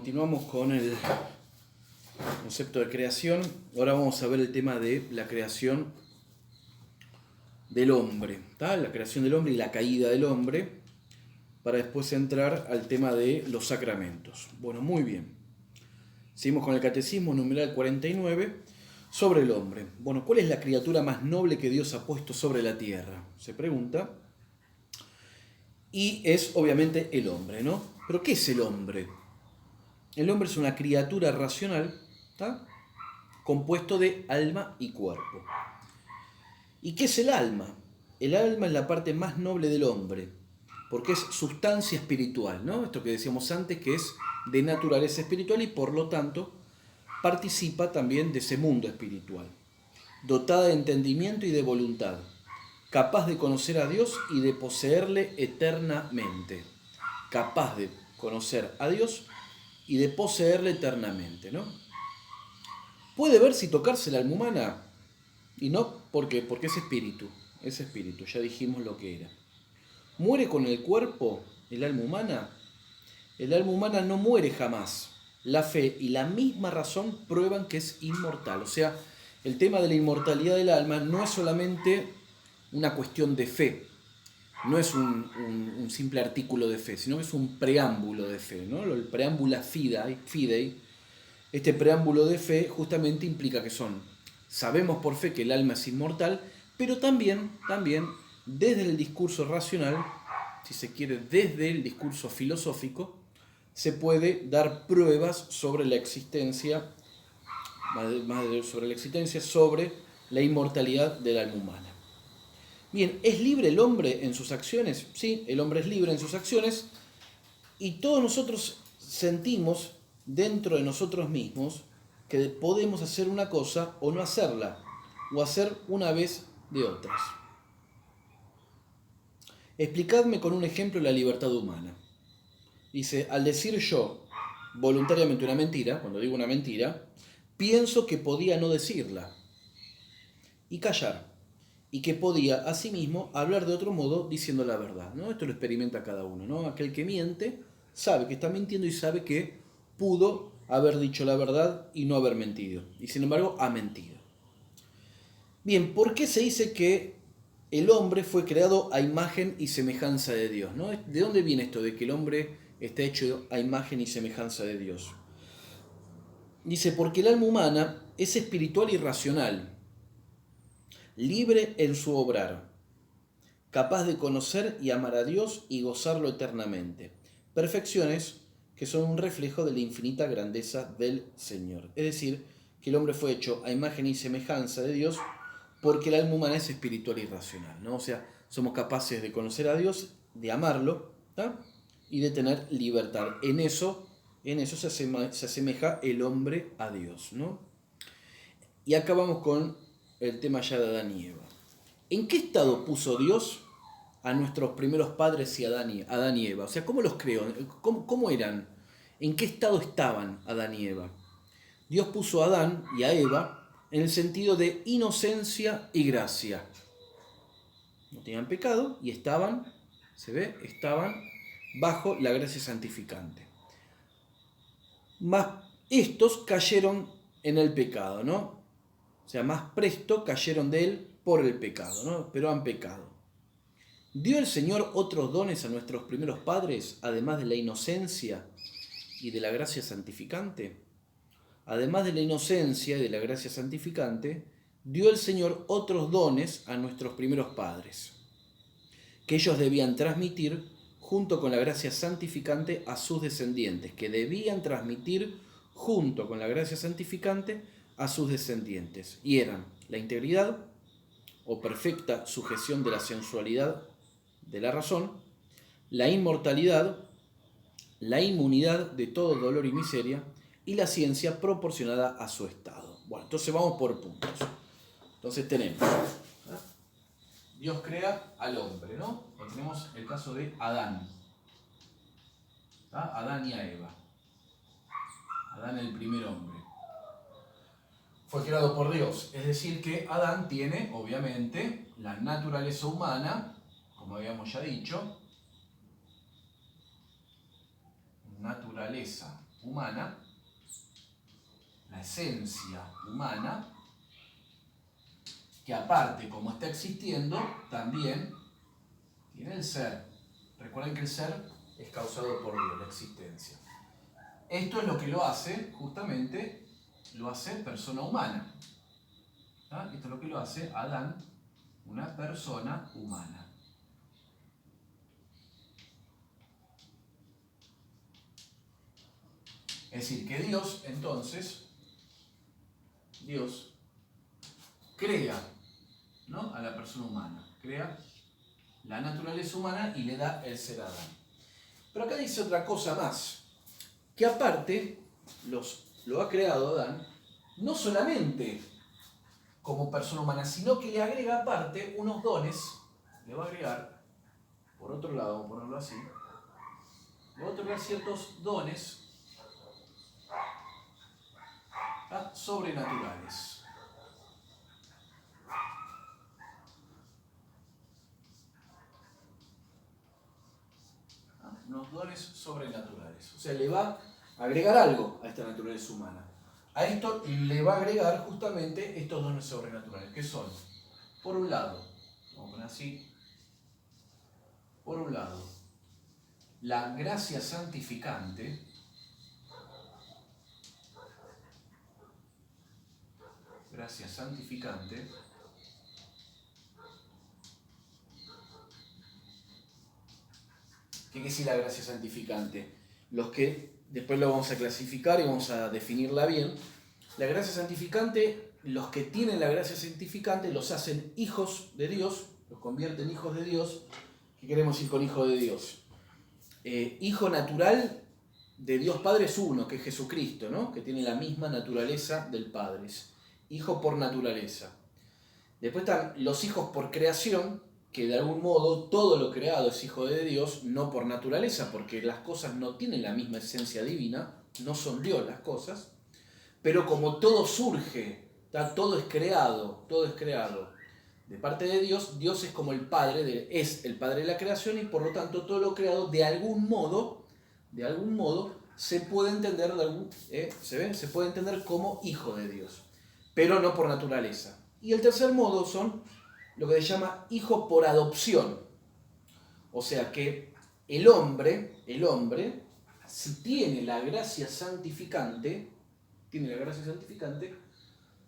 Continuamos con el concepto de creación. Ahora vamos a ver el tema de la creación del hombre, ¿tá? La creación del hombre y la caída del hombre, para después entrar al tema de los sacramentos. Bueno, muy bien. Seguimos con el Catecismo, numeral 49, sobre el hombre. Bueno, ¿cuál es la criatura más noble que Dios ha puesto sobre la tierra? Se pregunta. Y es obviamente el hombre, ¿no? ¿Pero qué es el hombre? El hombre es una criatura racional, ¿tá? Compuesto de alma y cuerpo. ¿Y qué es el alma? El alma es la parte más noble del hombre, porque es sustancia espiritual, ¿no? Esto que decíamos antes, que es de naturaleza espiritual y por lo tanto participa también de ese mundo espiritual. Dotada de entendimiento y de voluntad, capaz de conocer a Dios y de poseerle eternamente. Capaz de conocer a Dios y de poseerle eternamente, ¿no? Puede verse y tocarse el alma humana, y no porque es espíritu, ya dijimos lo que era. ¿Muere con el cuerpo el alma humana? El alma humana no muere jamás. La fe y la misma razón prueban que es inmortal. O sea, el tema de la inmortalidad del alma no es solamente una cuestión de fe, no es un simple artículo de fe, sino que es un preámbulo de fe, ¿no? El preámbula fidei. Este preámbulo de fe justamente implica que sabemos por fe que el alma es inmortal, pero también desde el discurso racional, si se quiere, desde el discurso filosófico, se puede dar pruebas sobre la existencia, sobre la inmortalidad del alma humana. Bien, ¿es libre el hombre en sus acciones? Sí, el hombre es libre en sus acciones y todos nosotros sentimos dentro de nosotros mismos que podemos hacer una cosa o no hacerla, o hacer una vez de otras. Explicadme con un ejemplo la libertad humana. Dice, al decir yo voluntariamente una mentira, cuando digo una mentira, pienso que podía no decirla y callar, y que podía asimismo hablar de otro modo diciendo la verdad, ¿no? Esto lo experimenta cada uno, ¿no? Aquel que miente sabe que está mintiendo y sabe que pudo haber dicho la verdad y no haber mentido, y sin embargo ha mentido. Bien, ¿por qué se dice que el hombre fue creado a imagen y semejanza de Dios, ¿no? ¿De dónde viene esto de que el hombre está hecho a imagen y semejanza de Dios? Dice, porque el alma humana es espiritual y racional, libre en su obrar, capaz de conocer y amar a Dios y gozarlo eternamente. Perfecciones que son un reflejo de la infinita grandeza del Señor. Es decir, que el hombre fue hecho a imagen y semejanza de Dios porque el alma humana es espiritual y racional, ¿no? O sea, somos capaces de conocer a Dios, de amarlo, ¿tá? Y de tener libertad. En eso se asemeja el hombre a Dios, ¿no? Y acá vamos con el tema ya de Adán y Eva. ¿En qué estado puso Dios a nuestros primeros padres y Adán y Eva? O sea, ¿cómo los creó? ¿Cómo eran? ¿En qué estado estaban Adán y Eva? Dios puso a Adán y a Eva en el sentido de inocencia y gracia. No tenían pecado y estaban bajo la gracia santificante. Más estos cayeron en el pecado, ¿no? O sea, más presto cayeron de él por el pecado, ¿no? Pero han pecado. ¿Dio el Señor otros dones a nuestros primeros padres, además de la inocencia y de la gracia santificante? Además de la inocencia y de la gracia santificante, dio el Señor otros dones a nuestros primeros padres, que ellos debían transmitir junto con la gracia santificante a sus descendientes, y eran la integridad o perfecta sujeción de la sensualidad de la razón, la inmortalidad, la inmunidad de todo dolor y miseria, y la ciencia proporcionada a su estado. Bueno, entonces vamos por puntos. Entonces tenemos, Dios crea al hombre, ¿no? Tenemos el caso de Adán. Adán y a Eva. Adán el primer hombre. Fue creado por Dios. Es decir que Adán tiene, obviamente, la naturaleza humana, como habíamos ya dicho, naturaleza humana, la esencia humana, que aparte, como está existiendo, también tiene el ser. Recuerden que el ser es causado por Dios, la existencia. Esto es lo que lo hace, justamente, lo hace persona humana. ¿Ah? Esto es lo que lo hace Adán, una persona humana. Es decir, que Dios, entonces, Dios crea, ¿no?, a la persona humana, crea la naturaleza humana y le da el ser a Adán. Pero acá dice otra cosa más, que aparte lo ha creado Adán, no solamente como persona humana, sino que le agrega aparte unos dones, le va a agregar, por otro lado, vamos a ponerlo así, le va a otorgar ciertos dones sobrenaturales. Unos dones sobrenaturales. O sea, le va a agregar algo a esta naturaleza humana. A esto le va a agregar justamente estos dones sobrenaturales, que son, por un lado, vamos a poner así, por un lado, la gracia santificante, gracia santificante, ¿qué quiere decir la gracia santificante? Los que después lo vamos a clasificar y vamos a definirla bien. La gracia santificante, los que tienen la gracia santificante los hacen hijos de Dios, los convierten en hijos de Dios. ¿Qué queremos decir con hijo de Dios? Hijo natural de Dios Padre es uno, que es Jesucristo, ¿no?, que tiene la misma naturaleza del Padre, es hijo por naturaleza. Después están los hijos por creación, que de algún modo todo lo creado es hijo de Dios, no por naturaleza, porque las cosas no tienen la misma esencia divina, no son Dios las cosas, pero como todo surge, todo es creado de parte de Dios, Dios es como el Padre, es el Padre de la creación, y por lo tanto todo lo creado de algún modo, se puede entender, se puede entender como hijo de Dios, pero no por naturaleza. Y el tercer modo son lo que se llama hijo por adopción. O sea que el hombre, si tiene la gracia santificante,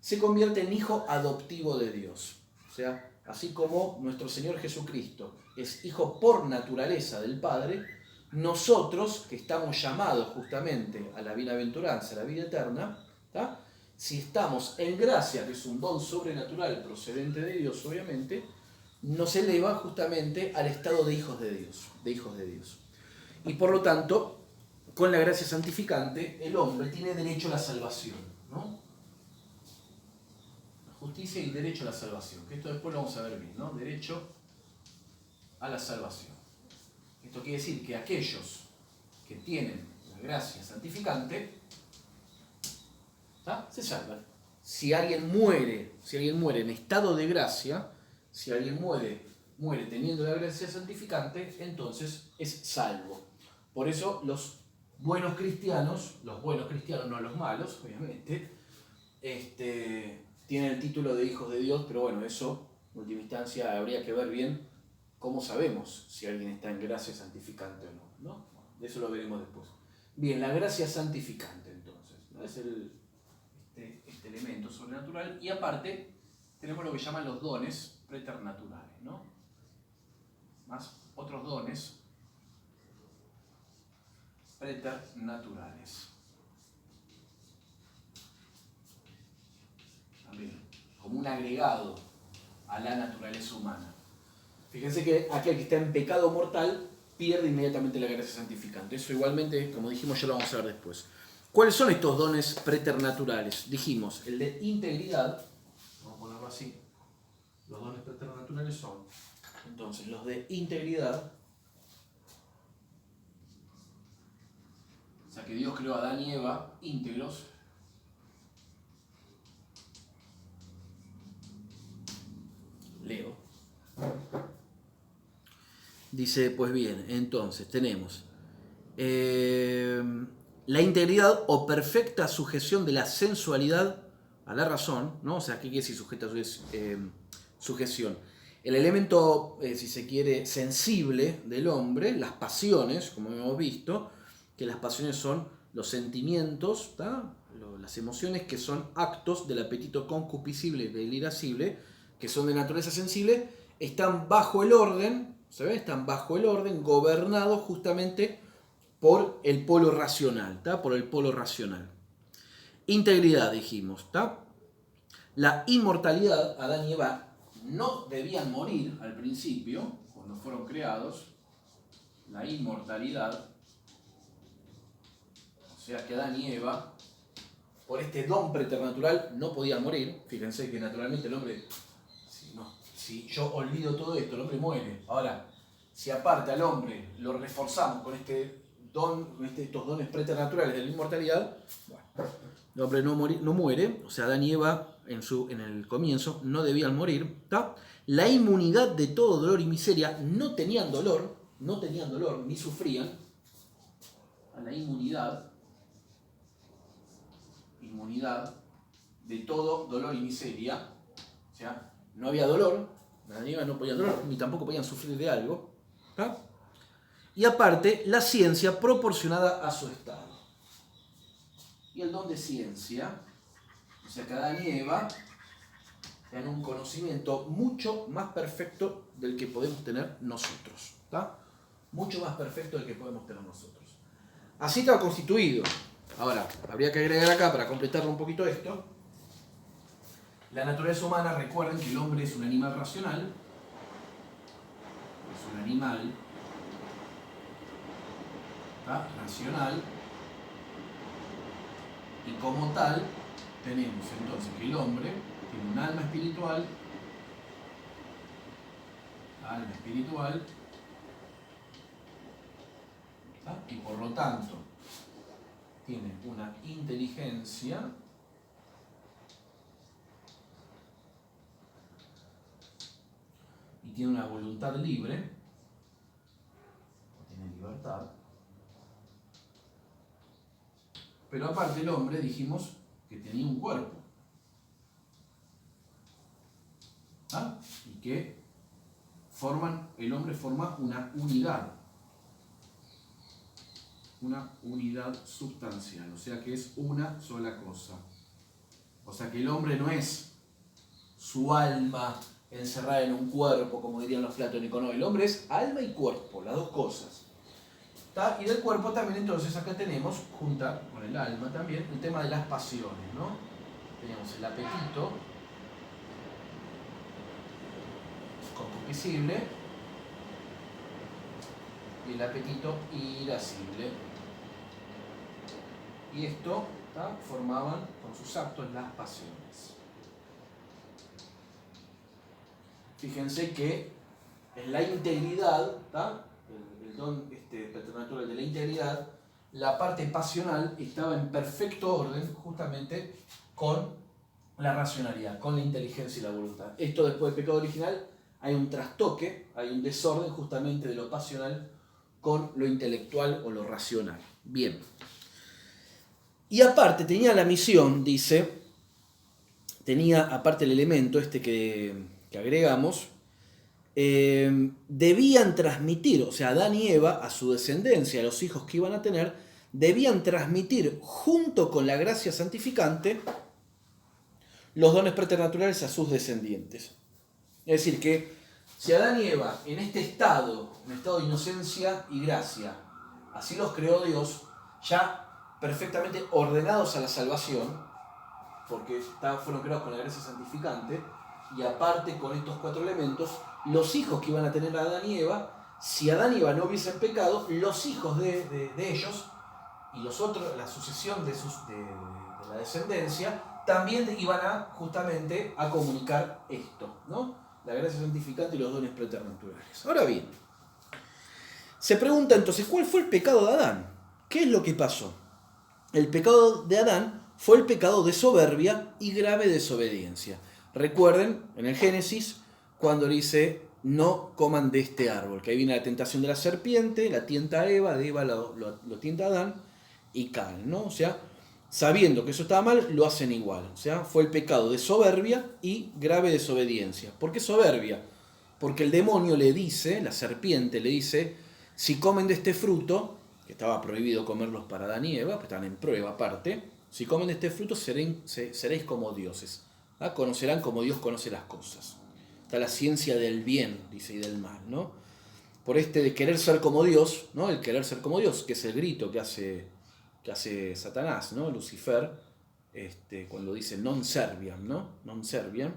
se convierte en hijo adoptivo de Dios. O sea, así como nuestro Señor Jesucristo es hijo por naturaleza del Padre, nosotros, que estamos llamados justamente a la bienaventuranza, a la vida eterna, ¿tá?, si estamos en gracia, que es un don sobrenatural procedente de Dios, obviamente, nos eleva justamente al estado de hijos de Dios. Y por lo tanto, con la gracia santificante, el hombre tiene derecho a la salvación, ¿no? Justicia y derecho a la salvación, que esto después lo vamos a ver bien, ¿no? Derecho a la salvación. Esto quiere decir que aquellos que tienen la gracia santificante, ¿tá?, se salvan. Si alguien muere en estado de gracia, si alguien muere teniendo la gracia santificante, entonces es salvo. Por eso los buenos cristianos, no los malos, obviamente, tienen el título de hijos de Dios, pero bueno, eso en última instancia habría que ver bien cómo sabemos si alguien está en gracia santificante o no, ¿no? De eso lo veremos después. Bien, la gracia santificante entonces, ¿no?, es este elemento sobrenatural, y aparte tenemos lo que llaman los dones preternaturales, ¿no? Más otros dones preternaturales. También, como un agregado a la naturaleza humana. Fíjense que aquel que está en pecado mortal pierde inmediatamente la gracia santificante. Eso igualmente, como dijimos, ya lo vamos a ver después. ¿Cuáles son estos dones preternaturales? Dijimos, el de integridad, vamos a ponerlo así, los dones preternaturales son, entonces, los de integridad, o sea que Dios creó a Adán y Eva íntegros. Leo. Dice, pues bien, entonces tenemos la integridad o perfecta sujeción de la sensualidad a la razón, ¿no? O sea, ¿qué quiere decir sujeción? El elemento, si se quiere, sensible del hombre, las pasiones, como hemos visto, que las pasiones son los sentimientos, ¿tá? Las emociones que son actos del apetito concupiscible y del irascible, que son de naturaleza sensible, están bajo el orden, ¿se ve? Están bajo el orden, gobernados justamente por el polo racional, ¿tá? Por el polo racional. Integridad, dijimos, ¿tá? La inmortalidad, Adán y Eva no debían morir al principio, cuando fueron creados. La inmortalidad, o sea que Adán y Eva, por este don preternatural, no podían morir. Fíjense que naturalmente el hombre, si yo olvido todo esto, el hombre muere. Ahora, si aparte al hombre lo reforzamos con este don, estos dones preternaturales de la inmortalidad, bueno, el hombre no muere, o sea, Adán y Eva en el comienzo no debían morir, ¿tá? La inmunidad de todo dolor y miseria, no tenían dolor, ni sufrían. A la inmunidad de todo dolor y miseria, o sea, no había dolor, Adán y Eva no podían dolor, ni tampoco podían sufrir de algo, ¿tá? Y aparte, la ciencia proporcionada a su estado. Y el don de ciencia, o sea que Adán y Eva dan un conocimiento mucho más perfecto del que podemos tener nosotros, ¿tá? Mucho más perfecto del que podemos tener nosotros. Así estaba constituido. Ahora, habría que agregar acá, para completarlo un poquito esto, la naturaleza humana. Recuerden que el hombre es un animal racional, es un animal, ¿tá? Racional, y como tal tenemos entonces que el hombre tiene un alma espiritual, ¿tá? Y por lo tanto tiene una inteligencia y tiene una voluntad libre, tiene libertad. Pero aparte el hombre, dijimos que tenía un cuerpo, ¿ah? Y que el hombre forma una unidad sustancial, o sea que es una sola cosa. O sea que el hombre no es su alma encerrada en un cuerpo, como dirían los platónicos, no, el hombre es alma y cuerpo, las dos cosas. ¿Tá? Y del cuerpo también, entonces, acá tenemos, junta con el alma también, el tema de las pasiones, ¿no? Tenemos el apetito concupiscible y el apetito irascible. Y esto, ¿tá? Formaban con sus actos las pasiones. Fíjense que en la integridad, ¿tá? El don preternatural de la integridad, la parte pasional estaba en perfecto orden justamente con la racionalidad, con la inteligencia y la voluntad. Esto después del pecado original hay un trastoque, hay un desorden justamente de lo pasional con lo intelectual o lo racional. Bien. Y aparte tenía la misión, dice, tenía aparte el elemento que agregamos, debían transmitir, o sea, Adán y Eva, a su descendencia, a los hijos que iban a tener, debían transmitir junto con la gracia santificante los dones preternaturales a sus descendientes. Es decir, que si Adán y Eva, en este estado, un estado de inocencia y gracia, así los creó Dios, ya perfectamente ordenados a la salvación, porque fueron creados con la gracia santificante, y aparte con estos 4 elementos, los hijos que iban a tener a Adán y Eva, si Adán y Eva no hubiesen pecado, los hijos de ellos y los otros, la sucesión de la descendencia, también iban justamente a comunicar esto, ¿no? La gracia santificante y los dones preternaturales. Ahora bien, se pregunta entonces, ¿cuál fue el pecado de Adán? ¿Qué es lo que pasó? El pecado de Adán fue el pecado de soberbia y grave desobediencia. Recuerden, en el Génesis, cuando dice, no coman de este árbol, que ahí viene la tentación de la serpiente, la tienta a Eva, de Eva lo tienta a Adán, y caen, ¿no? O sea, sabiendo que eso estaba mal, lo hacen igual. O sea, fue el pecado de soberbia y grave desobediencia. ¿Por qué soberbia? Porque el demonio le dice, la serpiente le dice, si comen de este fruto, que estaba prohibido comerlos para Adán y Eva, que estaban en prueba aparte, si comen de este fruto seréis como dioses. ¿Ah? Conocerán como Dios conoce las cosas. Está la ciencia del bien, dice, y del mal, ¿no? Por este de querer ser como Dios, ¿no? El querer ser como Dios, que es el grito que hace Satanás, ¿no? Lucifer, cuando dice non serviam, ¿no? Non serviam,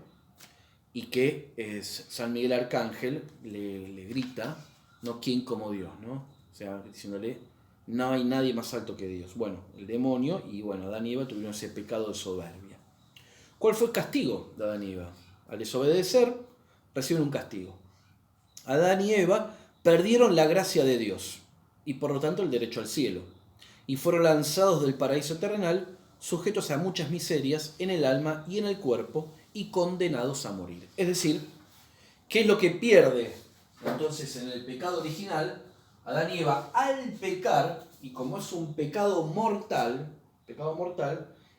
y que San Miguel Arcángel le grita, ¿no? ¿Quién como Dios, ¿no? O sea, diciéndole, no hay nadie más alto que Dios. Bueno, el demonio y bueno, Adán y Eva tuvieron ese pecado de soberbia. ¿Cuál fue el castigo de Adán y Eva? Al desobedecer, reciben un castigo. Adán y Eva perdieron la gracia de Dios y por lo tanto el derecho al cielo, y fueron lanzados del paraíso terrenal, sujetos a muchas miserias en el alma y en el cuerpo, y condenados a morir. Es decir, ¿qué es lo que pierde entonces en el pecado original? Adán y Eva, al pecar, y como es un pecado mortal,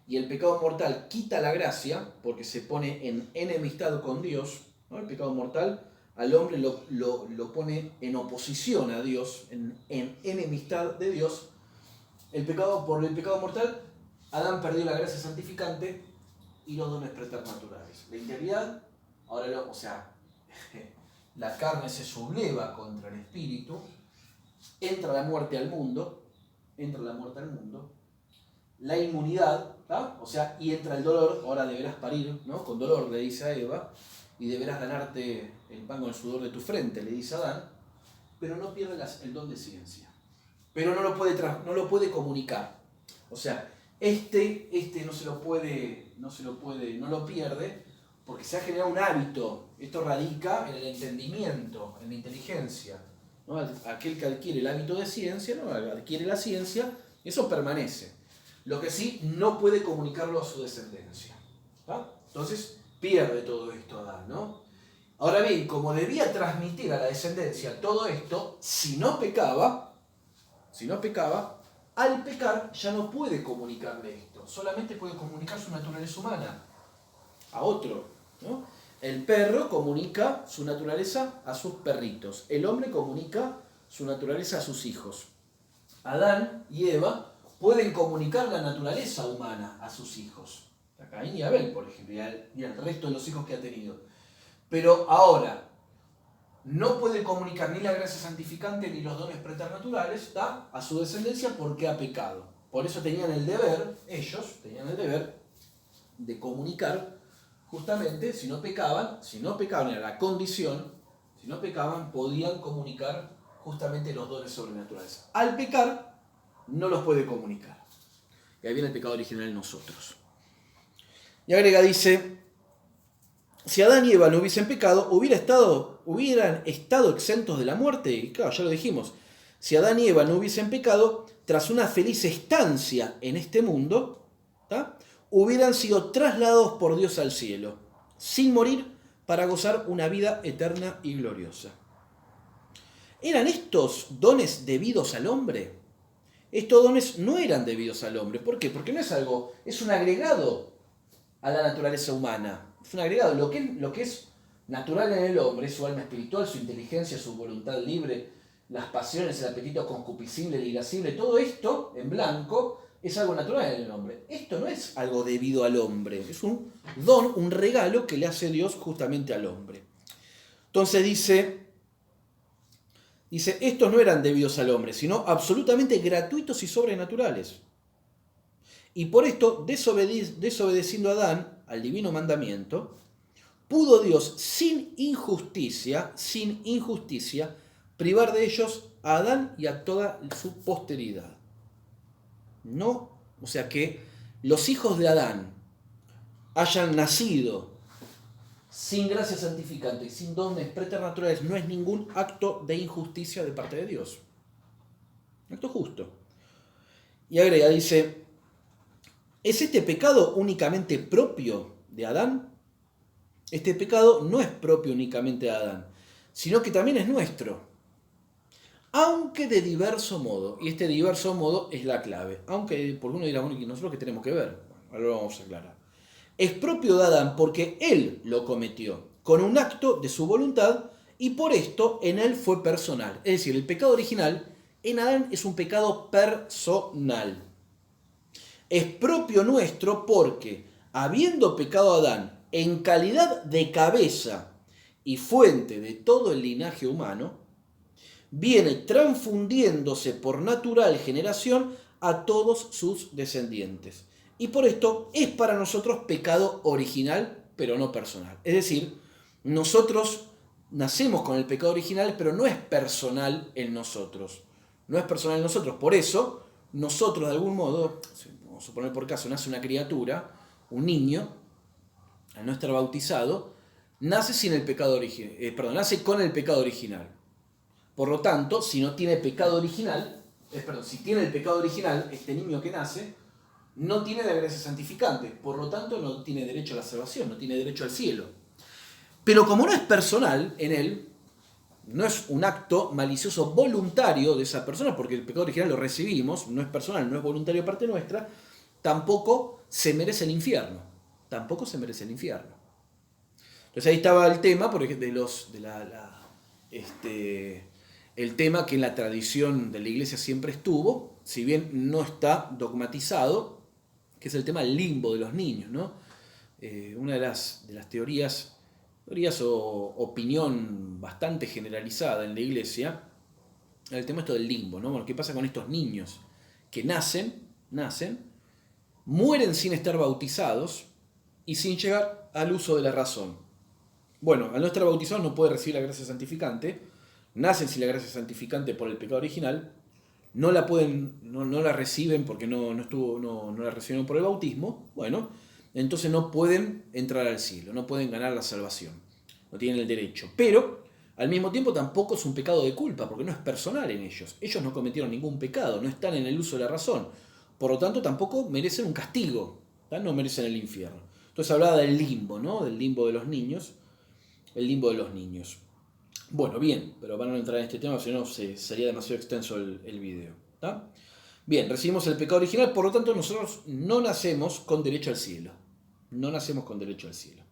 y el pecado mortal quita la gracia, porque se pone en enemistad con Dios, ¿no? El pecado mortal al hombre lo pone en oposición a Dios, en enemistad de Dios. Por el pecado mortal, Adán perdió la gracia santificante y los dones preternaturales. La integridad, o sea, la carne se subleva contra el espíritu, entra la muerte al mundo, la inmunidad, ¿tá? O sea, y entra el dolor, ahora deberás parir, ¿no? Con dolor, le dice a Eva, y deberás ganarte el pan con el sudor de tu frente, le dice a Adán, pero no pierde el don de ciencia. Pero no lo puede comunicar. O sea, no lo pierde, porque se ha generado un hábito. Esto radica en el entendimiento, en la inteligencia, ¿no? Aquel que adquiere el hábito de ciencia, ¿no? Adquiere la ciencia, eso permanece. Lo que sí, no puede comunicarlo a su descendencia, ¿va? Entonces pierde todo esto Adán, ¿no? Ahora bien, como debía transmitir a la descendencia todo esto, si no pecaba, al pecar ya no puede comunicarle esto, solamente puede comunicar su naturaleza humana a otro, ¿no? El perro comunica su naturaleza a sus perritos, el hombre comunica su naturaleza a sus hijos. Adán y Eva pueden comunicar la naturaleza humana a sus hijos, a Caín y Abel, por ejemplo, y al resto de los hijos que ha tenido. Pero ahora, no puede comunicar ni la gracia santificante ni los dones preternaturales, ¿está? A su descendencia porque ha pecado. Por eso ellos tenían el deber de comunicar justamente, si no pecaban era la condición, si no pecaban podían comunicar justamente los dones sobrenaturales. Al pecar, no los puede comunicar. Y ahí viene el pecado original en nosotros. Y agrega, dice, si Adán y Eva no hubiesen pecado, hubieran estado exentos de la muerte. Y claro, ya lo dijimos. Si Adán y Eva no hubiesen pecado, tras una feliz estancia en este mundo, ¿tá? Hubieran sido trasladados por Dios al cielo, sin morir, para gozar una vida eterna y gloriosa. ¿Eran estos dones debidos al hombre? Estos dones no eran debidos al hombre. ¿Por qué? Porque no es algo, es un agregado a la naturaleza humana. Es un agregado. Lo que es natural en el hombre, su alma espiritual, su inteligencia, su voluntad libre, las pasiones, el apetito concupiscible, el irascible, todo esto en blanco es algo natural en el hombre. Esto no es algo debido al hombre, es un don, un regalo que le hace Dios justamente al hombre. Entonces dice, estos no eran debidos al hombre, sino absolutamente gratuitos y sobrenaturales. Y por esto, desobedeciendo a Adán al divino mandamiento, pudo Dios sin injusticia, privar de ellos a Adán y a toda su posteridad. No, o sea que los hijos de Adán hayan nacido sin gracia santificante y sin dones preternaturales no es ningún acto de injusticia de parte de Dios. Acto justo. Y agrega, dice, ¿es este pecado únicamente propio de Adán? Este pecado no es propio únicamente de Adán, sino que también es nuestro. aunque de diverso modo. Y este diverso modo es la clave. Aunque, porque uno dirá, bueno, ¿y nosotros qué tenemos que ver? Bueno, ahora lo vamos a aclarar. Es propio de Adán porque él lo cometió, con un acto de su voluntad, y por esto en él fue personal. Es decir, el pecado original en Adán es un pecado personal. Es propio nuestro porque, habiendo pecado Adán en calidad de cabeza y fuente de todo el linaje humano, viene transfundiéndose por natural generación a todos sus descendientes. Y por esto es para nosotros pecado original, pero no personal. Es decir, nosotros nacemos con el pecado original, pero no es personal en nosotros. No es personal en nosotros. Por eso, nosotros de algún modo, vamos a suponer por caso, nace una criatura, un niño, al no estar bautizado, nace sin el pecado nace con el pecado original. Por lo tanto, si no tiene pecado original, si tiene el pecado original, este niño que nace, no tiene la gracia santificante. Por lo tanto, no tiene derecho a la salvación, no tiene derecho al cielo. Pero como no es personal en él, no es un acto malicioso voluntario de esa persona, porque el pecado original lo recibimos, no es personal, no es voluntario de parte nuestra, tampoco se merece el infierno. Tampoco se merece el infierno. Entonces ahí estaba el tema, porque el tema que en la tradición de la iglesia siempre estuvo, si bien no está dogmatizado, que es el tema del limbo de los niños, ¿no? Una de las teorías o opinión bastante generalizada en la iglesia, el tema esto del limbo, ¿no? Bueno, ¿qué pasa con estos niños que nacen, mueren sin estar bautizados y sin llegar al uso de la razón? Bueno, al no estar bautizados no puede recibir la gracia santificante, nacen sin la gracia santificante por el pecado original, no la reciben porque no la recibieron por el bautismo, bueno, entonces no pueden entrar al cielo, no pueden ganar la salvación, no tienen el derecho. Pero al mismo tiempo tampoco es un pecado de culpa, porque no es personal en ellos. Ellos no cometieron ningún pecado, no están en el uso de la razón. Por lo tanto, tampoco merecen un castigo, no merecen el infierno. Entonces hablaba del limbo, ¿no? Del limbo de los niños, el limbo de los niños. Bueno, bien, pero van a entrar en este tema, si no sería demasiado extenso el video. ¿Tá? Bien, recibimos el pecado original, por lo tanto nosotros no nacemos con derecho al cielo. No nacemos con derecho al cielo.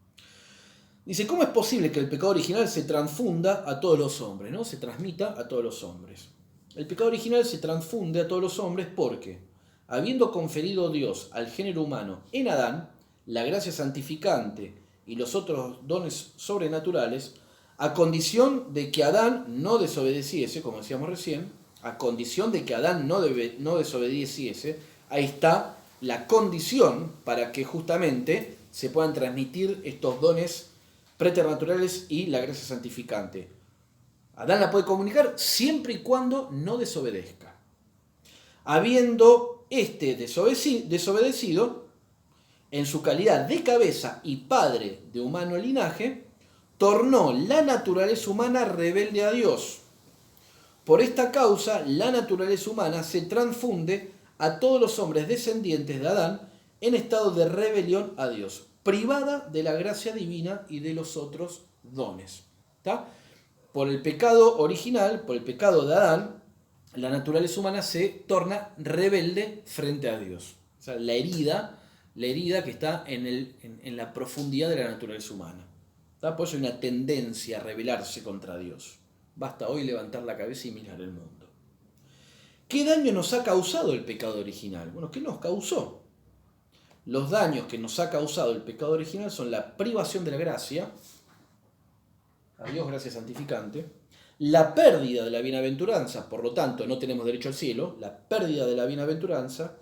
Dice, ¿cómo es posible que el pecado original se transfunda a todos los hombres, ¿no? Se transmita a todos los hombres? El pecado original se transfunde a todos los hombres porque, habiendo conferido Dios al género humano en Adán la gracia santificante y los otros dones sobrenaturales, a condición de que Adán no desobedeciese, como decíamos recién, a condición de que Adán no desobedeciese, ahí está la condición para que justamente se puedan transmitir estos dones preternaturales y la gracia santificante. Adán la puede comunicar siempre y cuando no desobedezca. Habiendo desobedecido, en su calidad de cabeza y padre de humano linaje, tornó la naturaleza humana rebelde a Dios. Por esta causa, la naturaleza humana se transfunde a todos los hombres descendientes de Adán en estado de rebelión a Dios, privada de la gracia divina y de los otros dones. ¿Tá? Por el pecado original, por el pecado de Adán, la naturaleza humana se torna rebelde frente a Dios. O sea, la herida que está en la profundidad de la naturaleza humana. ¿Tá? Por eso hay una tendencia a rebelarse contra Dios. Basta hoy levantar la cabeza y mirar el mundo. ¿Qué daño nos ha causado el pecado original? Bueno, ¿qué nos causó? Los daños que nos ha causado el pecado original son la privación de la gracia, a Dios gracia santificante, la pérdida de la bienaventuranza, por lo tanto no tenemos derecho al cielo, la pérdida de la bienaventuranza,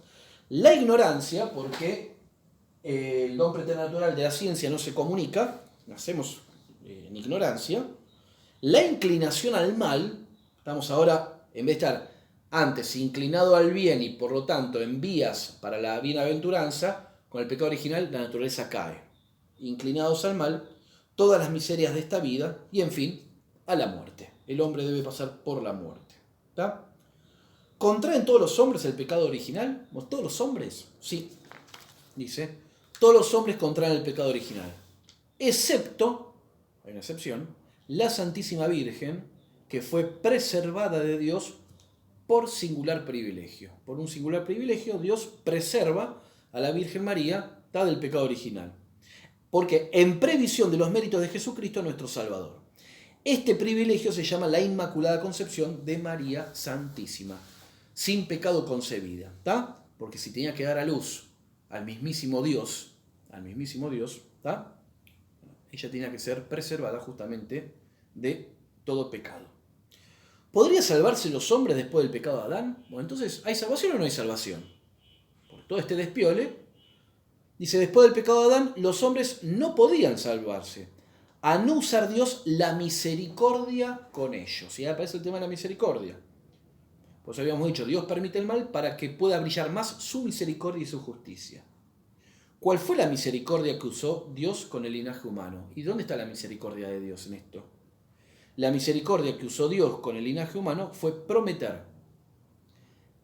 la ignorancia, porque el don preternatural de la ciencia no se comunica, nacemos en ignorancia, la inclinación al mal, estamos ahora, en vez de estar antes inclinado al bien y por lo tanto en vías para la bienaventuranza, con el pecado original la naturaleza cae. Inclinados al mal, todas las miserias de esta vida y en fin, a la muerte. El hombre debe pasar por la muerte. ¿Tá? ¿Contraen todos los hombres el pecado original? ¿Todos los hombres? Sí, dice. Todos los hombres contraen el pecado original. Excepto, hay una excepción, la Santísima Virgen, que fue preservada de Dios por singular privilegio. Por un singular privilegio, Dios preserva a la Virgen María del pecado original. Porque en previsión de los méritos de Jesucristo, nuestro Salvador. Este privilegio se llama la Inmaculada Concepción de María Santísima, sin pecado concebida, ¿está? Porque si tenía que dar a luz al mismísimo Dios, ¿está? Ella tenía que ser preservada justamente de todo pecado. ¿Podría salvarse los hombres después del pecado de Adán? Bueno, entonces, ¿hay salvación o no hay salvación? Por todo este despiole, dice, después del pecado de Adán, los hombres no podían salvarse, a no usar Dios la misericordia con ellos. Y ahí aparece el tema de la misericordia. Pues habíamos dicho, Dios permite el mal para que pueda brillar más su misericordia y su justicia. ¿Cuál fue la misericordia que usó Dios con el linaje humano? ¿Y dónde está la misericordia de Dios en esto? La misericordia que usó Dios con el linaje humano fue prometer,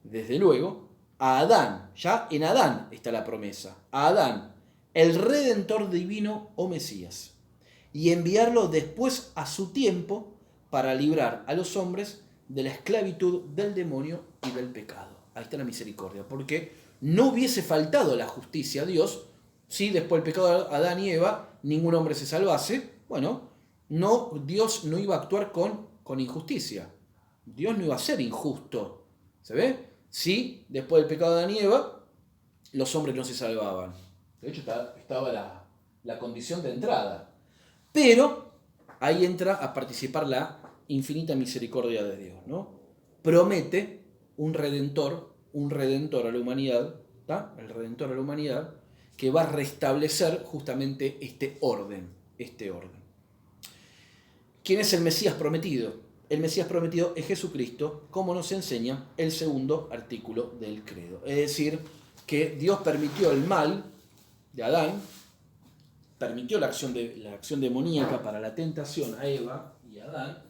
desde luego, a Adán, ya en Adán está la promesa, a Adán, el Redentor divino o Mesías, y enviarlo después a su tiempo para librar a los hombres de la esclavitud del demonio y del pecado. Ahí está la misericordia, porque no hubiese faltado la justicia a Dios si después del pecado de Adán y Eva ningún hombre se salvase. Bueno, no, Dios no iba a actuar con injusticia. Dios no iba a ser injusto. ¿Se ve? Si después del pecado de Adán y Eva los hombres no se salvaban. De hecho estaba la condición de entrada. Pero ahí entra a participar la infinita misericordia de Dios, ¿no? Promete un redentor a la humanidad, ¿tá? El redentor a la humanidad, que va a restablecer justamente este orden. ¿Quién es el Mesías prometido? El Mesías prometido es Jesucristo, como nos enseña el segundo artículo del credo. Es decir, que Dios permitió el mal de Adán, permitió la acción demoníaca para la tentación a Eva y a Adán,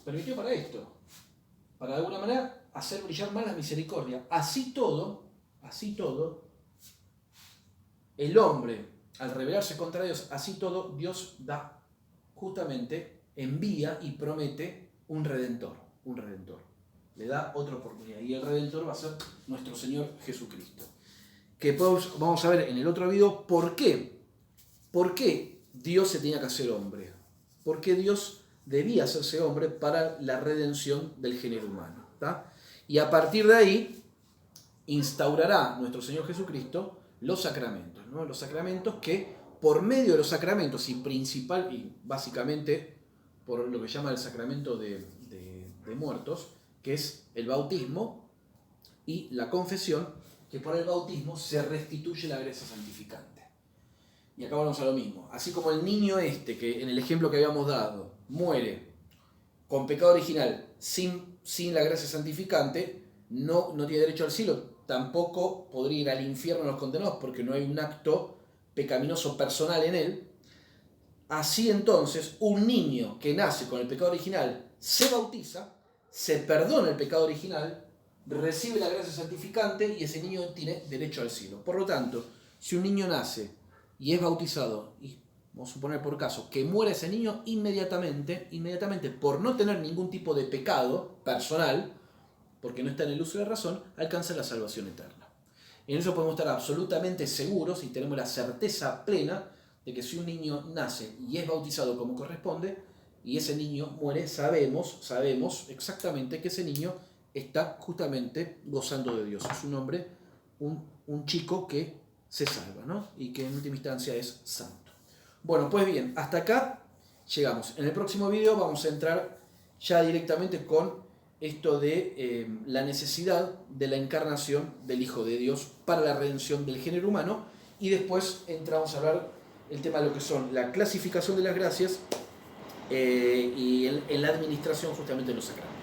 permitió para esto, para de alguna manera hacer brillar más la misericordia. Así todo, el hombre, al rebelarse contra Dios, así todo, Dios da, justamente, envía y promete un redentor. Le da otra oportunidad. Y el redentor va a ser nuestro Señor Jesucristo. Que vamos a ver en el otro video por qué. ¿Por qué Dios se tenía que hacer hombre? ¿Por qué Dios debía hacerse hombre para la redención del género humano? ¿Tá? Y a partir de ahí instaurará nuestro Señor Jesucristo los sacramentos, ¿no? Los sacramentos que, por medio de los sacramentos y básicamente por lo que llama el sacramento de muertos, que es el bautismo y la confesión, que por el bautismo se restituye la gracia santificante. Y acá vamos a lo mismo. Así como el niño que en el ejemplo que habíamos dado, muere con pecado original sin la gracia santificante, no tiene derecho al cielo, tampoco podría ir al infierno los condenados porque no hay un acto pecaminoso personal en él. Así entonces, un niño que nace con el pecado original se bautiza, se perdona el pecado original, recibe la gracia santificante y ese niño tiene derecho al cielo. Por lo tanto, si un niño nace y es bautizado, y vamos a suponer por caso que muere ese niño, inmediatamente por no tener ningún tipo de pecado personal, porque no está en el uso de la razón, alcanza la salvación eterna. En eso podemos estar absolutamente seguros y tenemos la certeza plena de que si un niño nace y es bautizado como corresponde y ese niño muere, sabemos exactamente que ese niño está justamente gozando de Dios. Es un hombre, un chico que se salva, ¿no? Y que en última instancia es santo. Bueno, pues bien, hasta acá llegamos. En el próximo video vamos a entrar ya directamente con esto de la necesidad de la encarnación del Hijo de Dios para la redención del género humano, y después entramos a hablar el tema de lo que son la clasificación de las gracias y en la administración justamente de los sacramentos.